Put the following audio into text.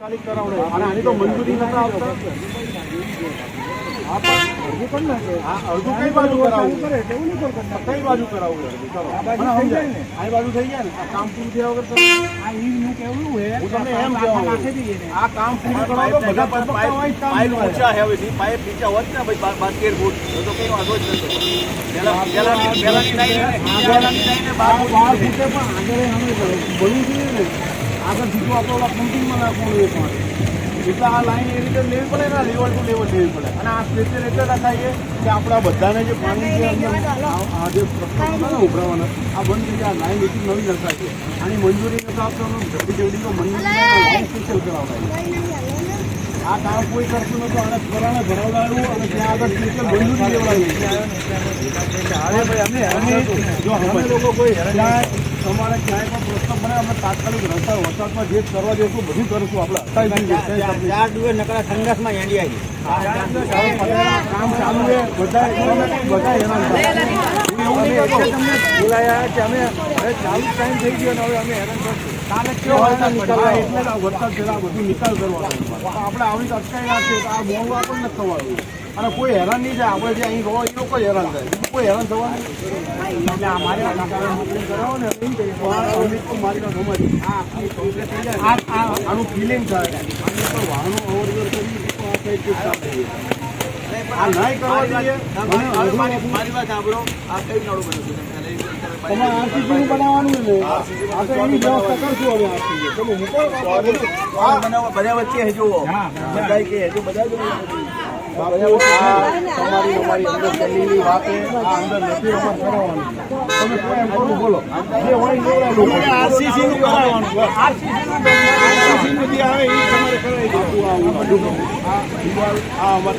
તાત્કાલિક કરાવડે અને આની તો મંજૂરી નતા આવતા. અડધું કઈ બાજુ કરાવવું? કઈ બાજુ કરાવવું? આ બાજુ થઈ જાય ને આ કામ પૂરું થયા વગર હું તમને એમ કહેવાનું આ કામ પૂરું કરાવો તો બધા પાઇપ ઊંચા હે હવે પાઇપ નીચે હોત ને ભાઈ 12 ફૂટ તો કઈ વાંધો જ નતો. પેલાની લાઈને 12 ફૂટે પણ આગળ અમે ભણવું જોઈએ ને આગળ સીધું આપણે પમ્પિંગમાં નાખવાનું એ પણ એટલે આ લાઈન એ રીતે લેવી પડે ને લેવલ ટુ લેવલ લેવી પડે અને આ સ્પેશિયલ એટલે રખાઈએ કે આપણા બધાને જે પાણી જે આ જે પ્રશ્નો હતા ને ઉભરાવાના આ બંધ થઈ જાય. આ લાઈન એટલી નવી નખાય છે આની મંજૂરી નથી આપતો જલ્દી તો મંજૂરી લાઈન સ્પેશિયલ કરાવડાય. આ કામ કોઈ કરતું નતું આને ફરાણે ભરાવડાવ્યું અને ત્યાં આગળ સ્પેશિયલ મંજૂરી લેવડાવી. જો અમે લોકો કોઈ તમારે ક્યાંય પણ પ્રશ્ન બને અમે તાત્કાલિક રસ્તા વરસાદમાં જે કરવા જઈશું બધું કરીશું. આપણે 28 દિવસ નકરા ઠંડકમાં યાંડી આવી કામ ચાલુ છે. બધા હેરાન થાય એવું નહીં તમને બોલાયા કે અમે હવે ચાલુ ટાઈમ થઈ ગયો અને હવે અમે હેરાન કરશું. કાલે કેવો વરસાદ એટલે વરસાદ પહેલાં બધું નિકાલ કરવાનો આપણે આવી અટકાઈ રાખીએ તો આ મોડું આપણને નથી થવાનું અને કોઈ હેરાન નહીં થાય. આપણે જે અહીં રહો એ લોકો હેરાન થાય બીજું કોઈ હેરાન થવાનું એટલે અમારે કરાવો ને આનું ફિલિંગ થાય વાહનો અવરજવર કરી આ નહીં કરવા જોઈએ. મારી વાત સાંભળો આ કઈ નાડું બન્યું તમારે આરસીસી નું બનાવવાનું ને આપણે એની વ્યવસ્થા કરશું. હવે આરસીસી તમે મૂકો બધા વચ્ચે હજુ બધા કે હજુ બધા તમારી અંદર દલીલી વાતે આ અંદર નથી રમત કરાવવાની. તમે કોઈ એમ કરું બોલો જે હોય આરસીસી નું કરાવવાનું આરસીસી નું જે આવે એ તમારે કરાવી દઉં. આ અમારે